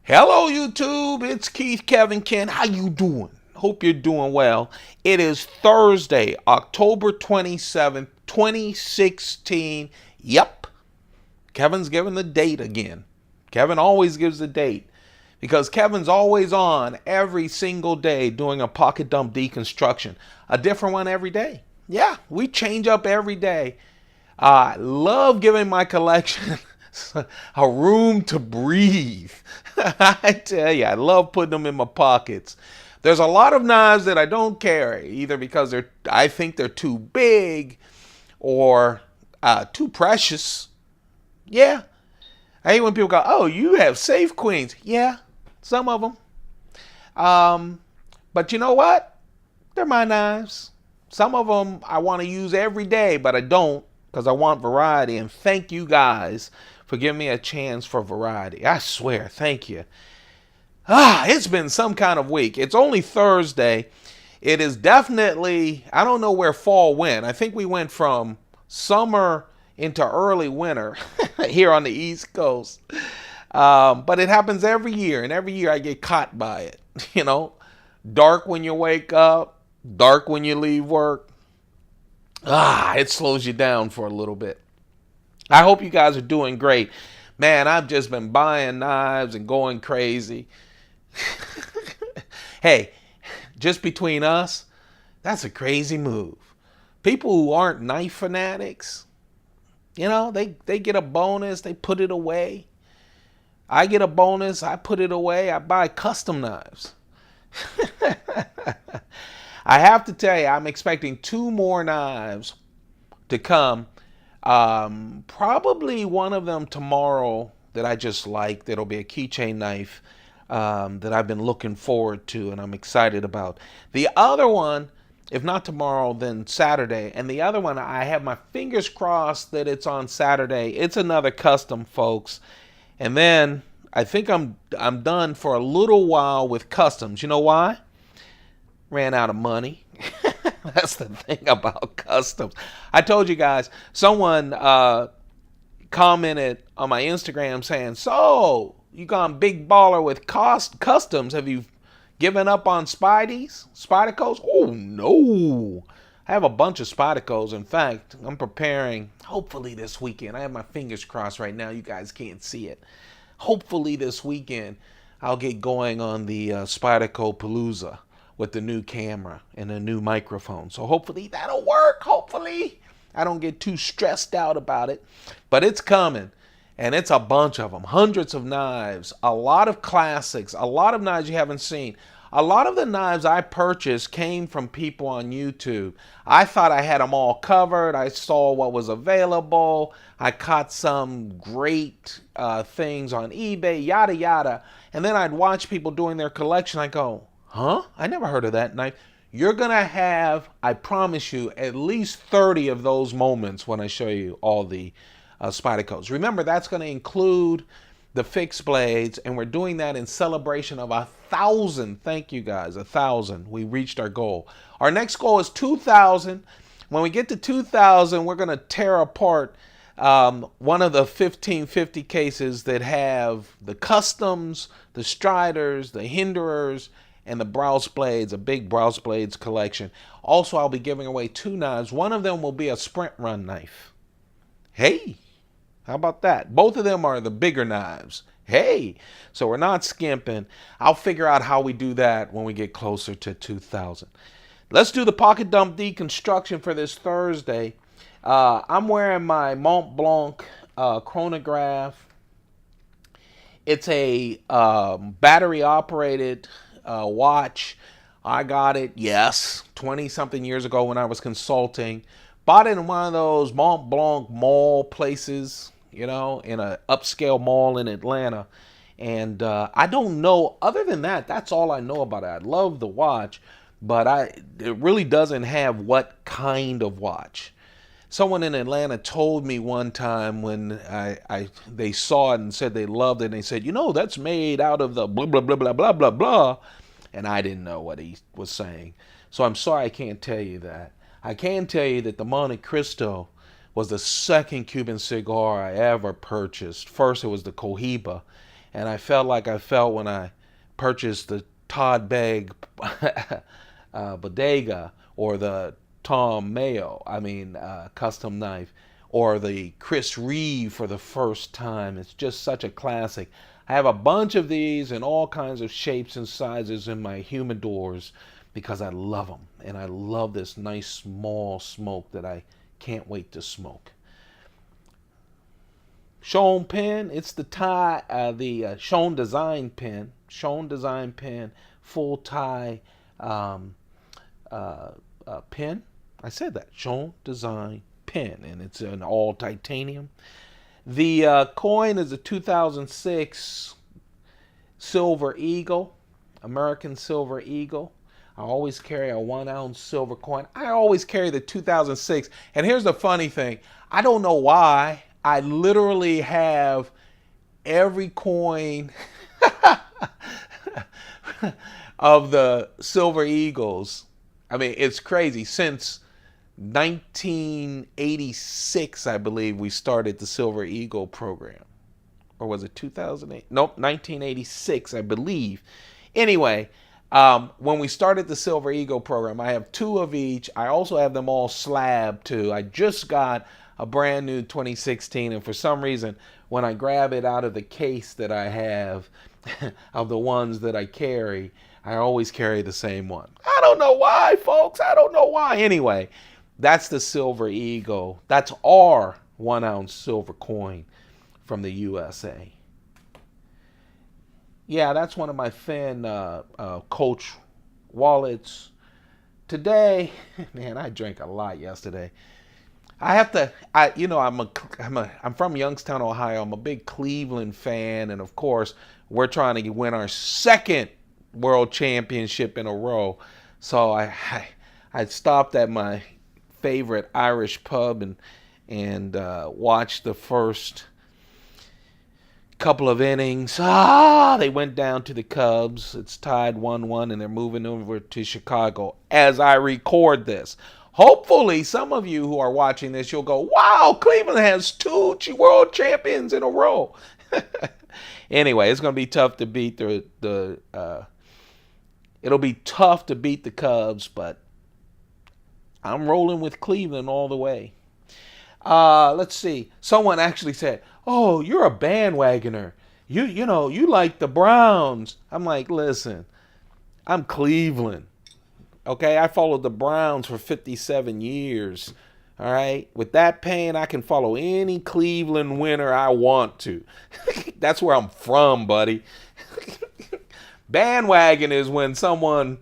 Hello YouTube, it's Keith Kevin Ken. How you doing? Hope you're doing well. It is Thursday, October 27th, 2016. Yep, Kevin's giving the date again. Kevin always gives the date because Kevin's always on every single day doing a pocket dump deconstruction. A different one every day. Yeah, we change up every day. I love giving my collection a room to breathe. I tell you, I love putting them in my pockets. There's a lot of knives that I don't carry, either because I think they're too big or too precious. Yeah. I hate when people go, oh, you have safe queens. Yeah, some of them. But you know what? They're my knives. Some of them I want to use every day, but I don't because I want variety. And thank you guys for giving me a chance for variety. I swear, thank you. It's been some kind of week. It's only Thursday. It is definitely, I don't know where fall went. I think we went from summer into early winter here on the East Coast. But it happens every year, and every year I get caught by it. You know, dark when you wake up, dark when you leave work. It slows you down for a little bit. I hope you guys are doing great. Man, I've just been buying knives and going crazy. Hey, just between us, that's a crazy move. People who aren't knife fanatics, you know, they get a bonus, they put it away. I get a bonus, I put it away, I buy custom knives. I have to tell you, I'm expecting 2 more knives to come. Probably one of them tomorrow that I just like. That'll be a keychain knife that I've been looking forward to and I'm excited about. The other one, if not tomorrow, then Saturday. And the other one, I have my fingers crossed that it's on Saturday. It's another custom, folks. And then I think I'm done for a little while with customs. You know why? Ran out of money. That's the thing about customs. I told you guys, someone commented on my Instagram saying, so, you gone big baller with customs. Have you given up on Spydercos? Oh, no. I have a bunch of Spydercos. In fact, I'm preparing, hopefully this weekend. I have my fingers crossed right now. You guys can't see it. Hopefully this weekend, I'll get going on the Spyderco Palooza with the new camera and a new microphone. So hopefully that'll work. Hopefully I don't get too stressed out about it. But it's coming. And it's a bunch of them. Hundreds of knives. A lot of classics. A lot of knives you haven't seen. A lot of the knives I purchased came from people on YouTube. I thought I had them all covered. I saw what was available. I caught some great things on eBay, yada, yada. And then I'd watch people doing their collection. I go, huh? I never heard of that knife. You're going to have, I promise you, at least 30 of those moments when I show you all the Spydercos. Remember, that's going to include the fixed blades, and we're doing that in celebration of 1,000. Thank you, guys. 1,000. We reached our goal. Our next goal is 2,000. When we get to 2,000, we're going to tear apart one of the 1550 cases that have the customs, the Stryders, the Hinderers, and the Browse blades, a big Browse blades collection. Also, I'll be giving away 2 knives. One of them will be a sprint run knife. Hey, how about that? Both of them are the bigger knives. Hey, so we're not skimping. I'll figure out how we do that when we get closer to 2,000. Let's do the pocket dump deconstruction for this Thursday. I'm wearing my Montblanc Chronograph. It's a battery-operated watch. I got it, yes, 20-something years ago when I was consulting. Bought it in one of those Montblanc mall places, you know, in an upscale mall in Atlanta. And I don't know, other than that, that's all I know about it. I love the watch, but it really doesn't have what kind of watch. Someone in Atlanta told me one time when they saw it and said they loved it, and they said, you know, that's made out of the blah, blah, blah, blah, blah, blah, blah. And I didn't know what he was saying. So I'm sorry I can't tell you that. I can tell you that the Monte Cristo was the second Cuban cigar I ever purchased. First, it was the Cohiba, And I felt like I felt when I purchased the Todd Begg bodega, or the Tom Mayo, custom knife, or the Chris Reeve for the first time. It's just such a classic. I have a bunch of these in all kinds of shapes and sizes in my humidors because I love them. And I love this nice small smoke that I can't wait to smoke. Schoen pen, it's the Schoen design pen. Schoen design pen, full tie pen. I said that. Schoen design pen, and it's an all titanium. The coin is a 2006 Silver Eagle, American Silver Eagle. I always carry a 1 ounce silver coin. I always carry the 2006. And here's the funny thing. I don't know why. I literally have every coin of the Silver Eagles. I mean, it's crazy. Since 1986, I believe, we started the Silver Eagle program. Or was it 2008? Nope, 1986, I believe. Anyway, when we started the Silver Eagle program, I have 2 of each. I also have them all slabbed too. I just got a brand new 2016, and for some reason, when I grab it out of the case that I have of the ones that I carry, I always carry the same one. I don't know why, folks. I don't know why. Anyway, that's the Silver Eagle. That's our 1 ounce silver coin from the USA. Yeah, that's one of my thin Coach wallets. Today, man, I drank a lot yesterday. I'm from Youngstown, Ohio. I'm a big Cleveland fan, and of course, we're trying to win our 2nd world championship in a row. So I stopped at my favorite Irish pub and watched the first couple of innings. They went down to the Cubs. It's tied 1-1, and they're moving over to Chicago as I record this. Hopefully, some of you who are watching this, you'll go, wow, Cleveland has 2 world champions in a row. Anyway, it's going to be tough to beat it'll be tough to beat the Cubs, but I'm rolling with Cleveland all the way. Let's see. Someone actually said, oh, you're a bandwagoner. You like the Browns. I'm like, listen, I'm Cleveland. Okay, I followed the Browns for 57 years. All right, with that pain, I can follow any Cleveland winner I want to. That's where I'm from, buddy. Bandwagon is when someone,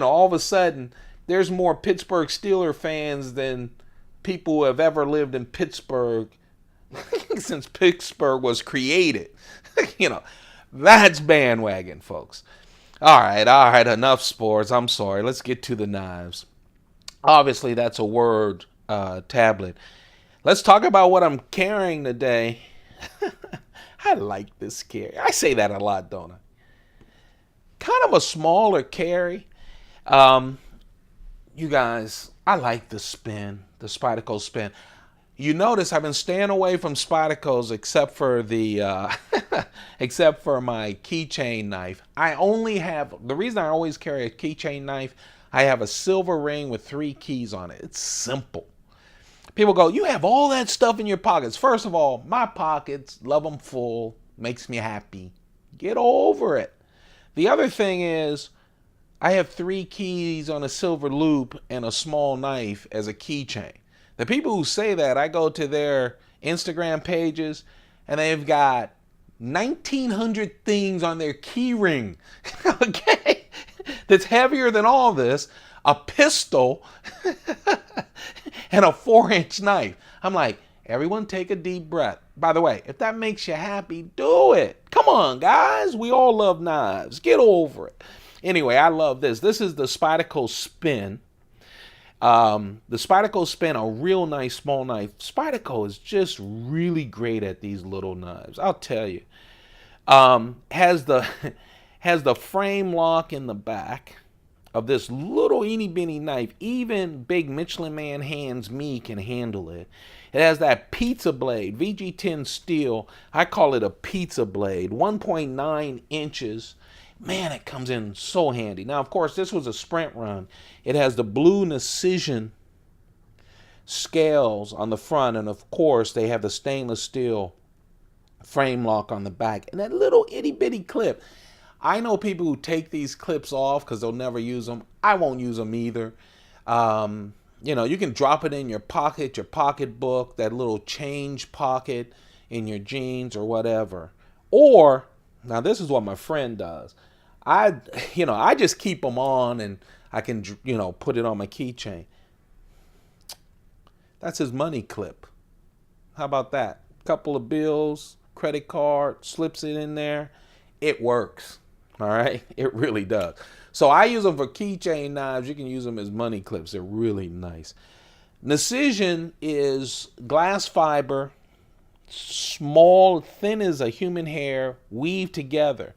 all of a sudden, there's more Pittsburgh Steelers fans than people who have ever lived in Pittsburgh since Pittsburgh was created. That's bandwagon, folks. All right, enough sports. I'm sorry. Let's get to the knives. Obviously, that's a word tablet. Let's talk about what I'm carrying today. I like this carry. I say that a lot, don't I? Kind of a smaller carry. You guys, I like the Spin, the Spyderco Spin. You notice I've been staying away from Spydercos except for except for my keychain knife. The reason I always carry a keychain knife, I have a silver ring with 3 keys on it. It's simple. People go, you have all that stuff in your pockets. First of all, my pockets, love them full, makes me happy. Get over it. The other thing is, I have 3 keys on a silver loop and a small knife as a keychain. The people who say that, I go to their Instagram pages and they've got 1,900 things on their key ring. Okay? That's heavier than all this. A pistol and a 4-inch knife. I'm like, everyone take a deep breath. By the way, if that makes you happy, do it. Come on, guys. We all love knives. Get over it. Anyway, I love this. This is the Spyderco Spin. The Spyderco Spin, a real nice small knife. Spyderco is just really great at these little knives. I'll tell you. Has the frame lock in the back. of this little itty bitty knife. Even big Michelin Man hands me can handle it. It has that pizza blade, VG10 steel. I call it a pizza blade, 1.9 inches. Man, it comes in so handy. Now, of course, this was a sprint run. It has the blue Precision scales on the front, and of course, they have the stainless steel frame lock on the back, and that little itty bitty clip. I know people who take these clips off because they'll never use them. I won't use them either. You know, you can drop it in your pocket, your pocketbook, that little change pocket in your jeans or whatever. Or, now this is what my friend does. I just keep them on and I can, put it on my keychain. That's his money clip. How about that? Couple of bills, credit card, slips it in there. It works. All right, it really does. So I use them for keychain knives. You can use them as money clips. They're really nice. Precision is glass fiber, small, thin as a human hair, weaved together.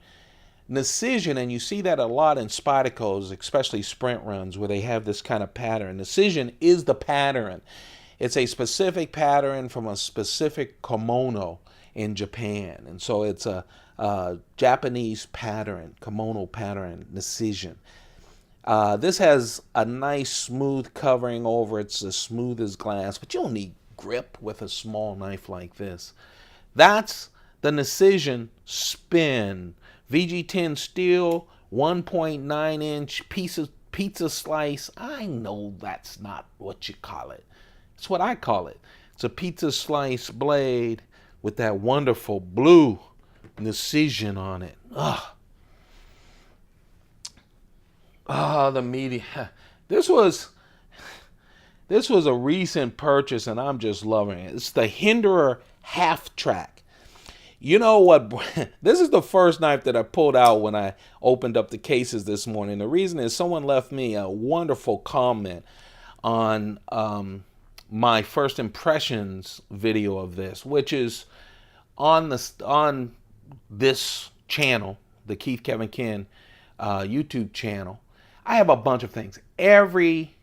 Precision, and you see that a lot in Spydercos, especially sprint runs, where they have this kind of pattern. Precision is the pattern. It's a specific pattern from a specific kimono in Japan, and so it's a Japanese pattern, kimono pattern, Precision. This has a nice smooth covering over. It's as smooth as glass, but you don't need grip with a small knife like this. That's the Precision Spin. VG10 steel, 1.9 inch pizza slice. I know that's not what you call it. It's what I call it. It's a pizza slice blade with that wonderful blue Precision on it. The media. This was a recent purchase, and I'm just loving it. It's the Hinderer half track. You know what? This is the first knife that I pulled out when I opened up the cases this morning. The reason is someone left me a wonderful comment on my first impressions video of this, which is on this channel, the Keith Kevin Ken YouTube channel. I have a bunch of things. Every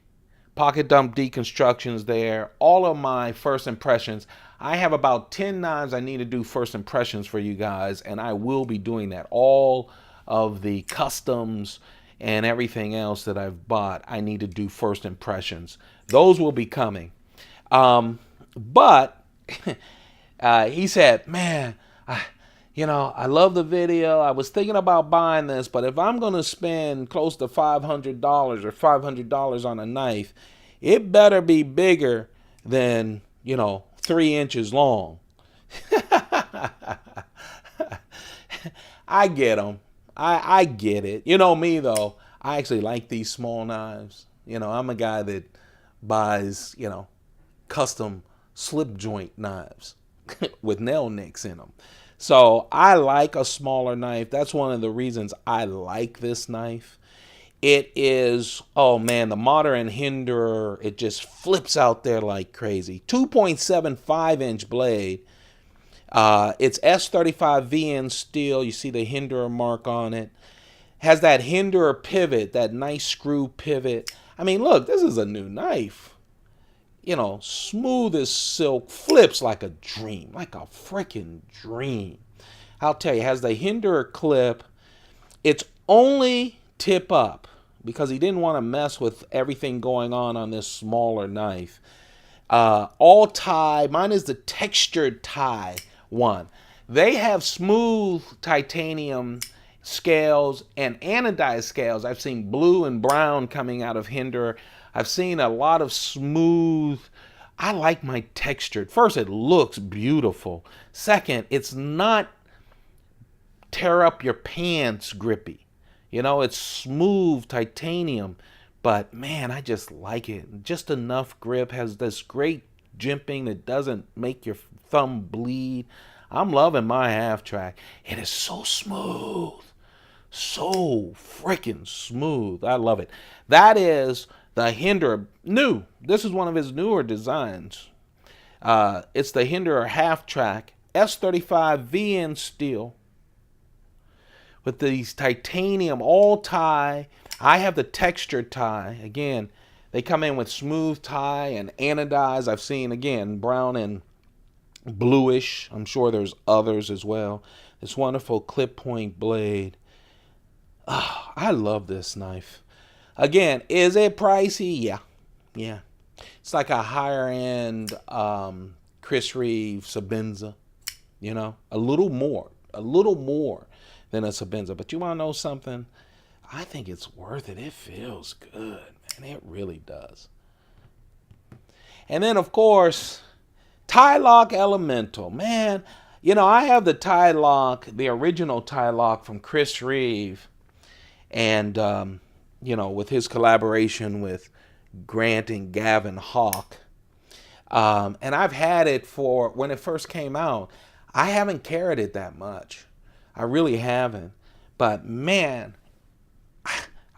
pocket dump deconstructions there, all of my first impressions. I have about 10 knives I need to do first impressions for you guys, and I will be doing that. All of the customs and everything else that I've bought, I need to do first impressions. Those will be coming. But he said, man, I love the video. I was thinking about buying this, but if I'm going to spend close to $500 or $500 on a knife, it better be bigger than, 3 inches long. I get them. I get it. You know me, though. I actually like these small knives. I'm a guy that buys, custom slip joint knives with nail nicks in them. So I like a smaller knife. That's one of the reasons I like this knife. It is, oh man, the modern Hinderer, it just flips out there like crazy. 2.75 inch blade. It's S35 VN steel. You see the Hinderer mark on it. Has that Hinderer pivot, that nice screw pivot. I mean, look, this is a new knife. Smooth as silk, flips like a dream, like a freaking dream. I'll tell you, it has the Hinderer clip. It's only tip up because he didn't want to mess with everything going on this smaller knife. All tie. Mine is the textured tie one. They have smooth titanium scales and anodized scales. I've seen blue and brown coming out of Hinderer. I've seen a lot of smooth. I like my textured. First, it looks beautiful. Second, it's not tear up your pants grippy. It's smooth titanium, but man, I just like it. Just enough grip, has this great jimping that doesn't make your thumb bleed. I'm loving my half track. It is so smooth. So freaking smooth. I love it. That is the Hinderer new. This is one of his newer designs. It's the Hinderer half track S35 VN steel with these titanium all tie. I have the textured tie. Again, they come in with smooth tie and anodized. I've seen, again, brown and bluish. I'm sure there's others as well. This wonderful clip point blade. Oh, I love this knife. Again, is it pricey? Yeah. Yeah. It's like a higher end Chris Reeve Sabenza. You know, a little more than a Sabenza. But you want to know something? I think it's worth it. It feels good, man. It really does. And then, of course, TiLock Elemental. Man, you know, I have the TiLock, the original TiLock from Chris Reeve. And, you know, with his collaboration with Grant and Gavin Hawk. And I've had it for, when it first came out, I haven't carried it that much. I really haven't. But, man,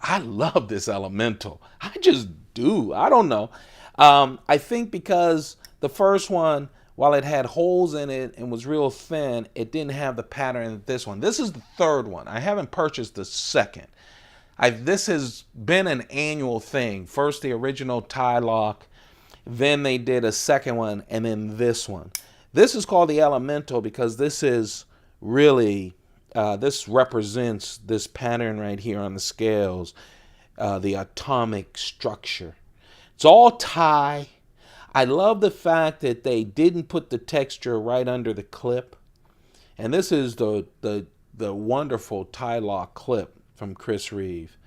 I love this Elemental. I just do. I don't know. I think because the first one, while it had holes in it and was real thin, it didn't have the pattern that this one. This is the third one. I haven't purchased the second. This has been an annual thing. First the original TiLock, then they did a second one, and then this one. This is called the Elemental because this is really, this represents this pattern right here on the scales, the atomic structure. It's all tie. I love the fact that they didn't put the texture right under the clip. And this is the wonderful TiLock clip from Chris Reeve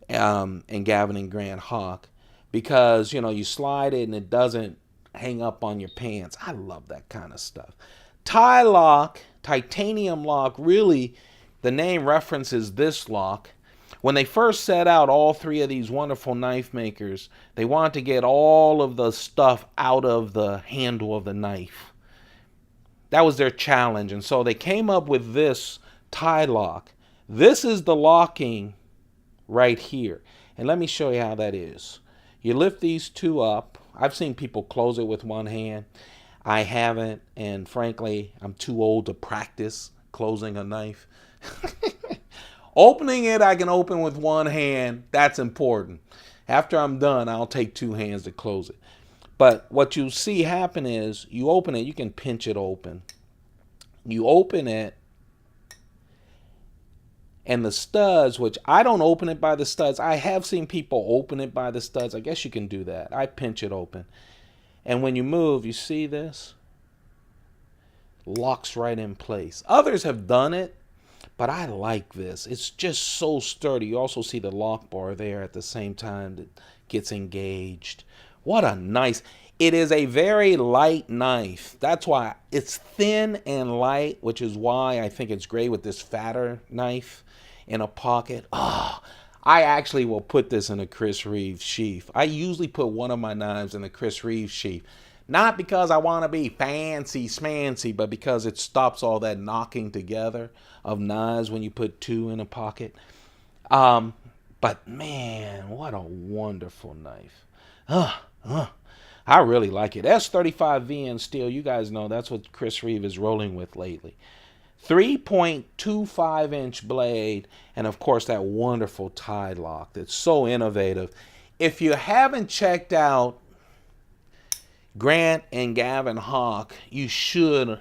and Gavin and Grant Hawk, because, you know, you slide it and it doesn't hang up on your pants. I love that kind of stuff. TiLock, titanium lock, really the name references this lock. When they first set out, all three of these wonderful knife makers, they wanted to get all of the stuff out of the handle of the knife. That was their challenge, and so they came up with this TiLock. This is the locking right here. And let me show you how that is. You lift these two up. I've seen people close it with one hand. I haven't, and frankly, I'm too old to practice closing a knife. Opening it, I can open with one hand. That's important. After I'm done, I'll take two hands to close it. But what you see happen is you open it, you can pinch it open. You open it, and the studs, which I don't open it by the studs. I have seen people open it by the studs. I guess you can do that. I pinch it open. And when you move, you see this? Locks right in place. Others have done it, but I like this. It's just so sturdy. You also see the lock bar there at the same time that gets engaged. What a nice... It is a very light knife. That's why it's thin and light, which is why I think it's great with this fatter knife in a pocket. Oh, I actually will put this in a Chris Reeve sheath. I usually put one of my knives in a Chris Reeve sheath. Not because I want to be fancy smancy, but because it stops all that knocking together of knives when you put two in a pocket. But man, what a wonderful knife. I really like it. S35VN steel, you guys know that's what Chris Reeve is rolling with lately. 3.25 inch blade, and of course that wonderful TiLock that's so innovative. If you haven't checked out Grant and Gavin Hawk, you should.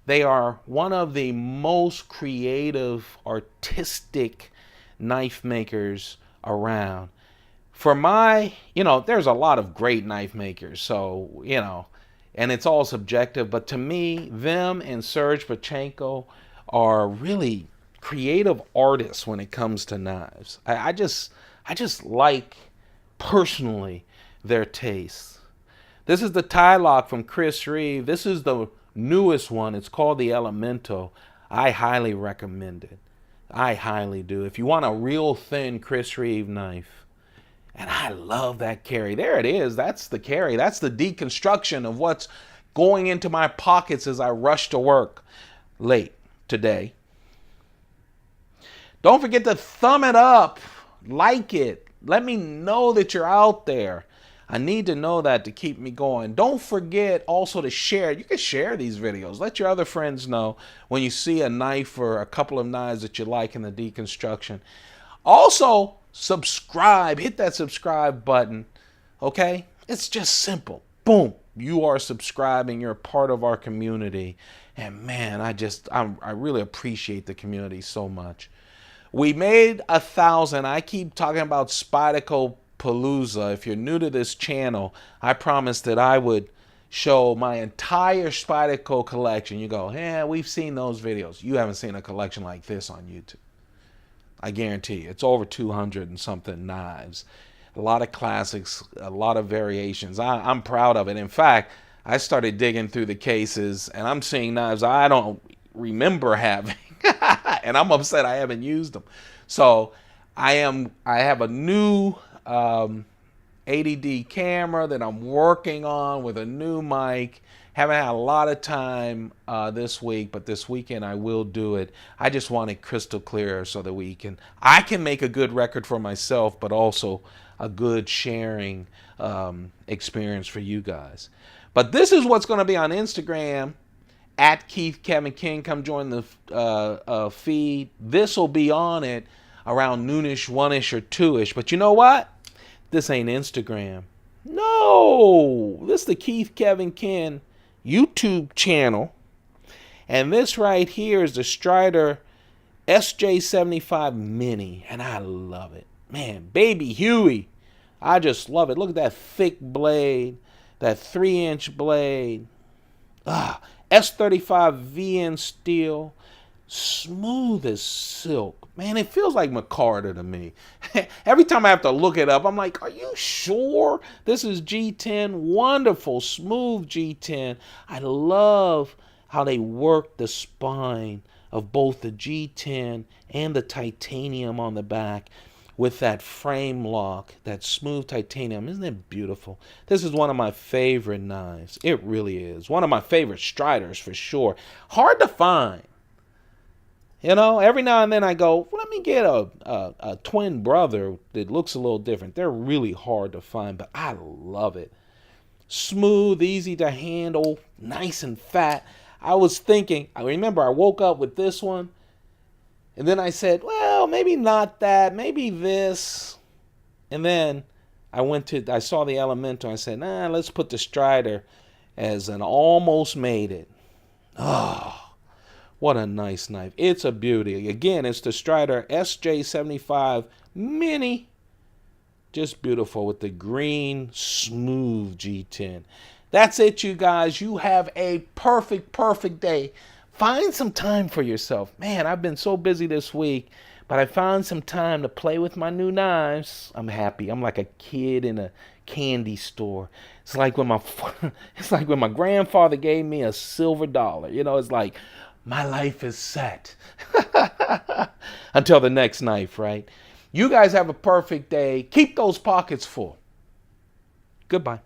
They are one of the most creative, artistic knife makers around. For my, you know, there's a lot of great knife makers, so, you know, and it's all subjective, but to me, them and Serge Pachenko are really creative artists when it comes to knives. I just like, personally, their tastes. This is the TiLock from Chris Reeve. This is the newest one. It's called the Elemental. I highly recommend it. I highly do. If you want a real thin Chris Reeve knife. And I love that carry. There it is. That's the carry. That's the deconstruction of what's going into my pockets as I rush to work late today. Don't forget to thumb it up. Like it. Let me know that you're out there. I need to know that to keep me going. Don't forget also to share. You can share these videos. Let your other friends know when you see a knife or a couple of knives that you like in the deconstruction. Also, subscribe. Hit that subscribe button. Okay? It's just simple. Boom. You are subscribing. You're a part of our community. And man, I really appreciate the community so much. We made 1,000. I keep talking about Spyderco Palooza. If you're new to this channel, I promised that I would show my entire Spyderco collection. You go, yeah, we've seen those videos. You haven't seen a collection like this on YouTube. I guarantee you. It's over 200 and something knives. A lot of classics, a lot of variations. I'm proud of it. In fact, I started digging through the cases, and I'm seeing knives I don't remember having. And I'm upset I haven't used them. So I have a new 80D camera that I'm working on with a new mic. Haven't had a lot of time this week, but this weekend I will do it. I just want it crystal clear so that I can make a good record for myself, but also a good sharing experience for you guys. But this is what's going to be on Instagram. At Keith Kevin King, come join the feed. This will be on it around noonish, 1-ish, or 2-ish. But you know what? This ain't Instagram. No! This is the Keith Kevin King YouTube channel. And this right here is the Strider SJ-75 Mini. And I love it. Man, baby Huey. I just love it. Look at that thick blade. That 3-inch blade. S35 VN steel. Smooth as silk. Man, it feels like micarta to me. Every time I have to look it up, I'm like, are you sure? This is G10. Wonderful, smooth G10. I love how they work the spine of both the G10 and the titanium on the back with that frame lock, that smooth titanium. Isn't it beautiful? This is one of my favorite knives. It really is. One of my favorite Striders for sure. Hard to find. You know, every now and then I go, let me get a twin brother that looks a little different. They're really hard to find, but I love it. Smooth, easy to handle, nice and fat. I was thinking, I remember I woke up with this one, and then I said, well, maybe not that, maybe this. And then I saw the Elemental. I said, nah, let's put the Strider as an almost made it. Oh. What a nice knife. It's a beauty. Again, it's the Strider SJ-75 Mini. Just beautiful with the green, smooth G10. That's it, you guys. You have a perfect, perfect day. Find some time for yourself. Man, I've been so busy this week, but I found some time to play with my new knives. I'm happy. I'm like a kid in a candy store. It's like when my grandfather gave me a silver dollar. You know, it's like, my life is set. Until the next knife, right? You guys have a perfect day. Keep those pockets full. Goodbye.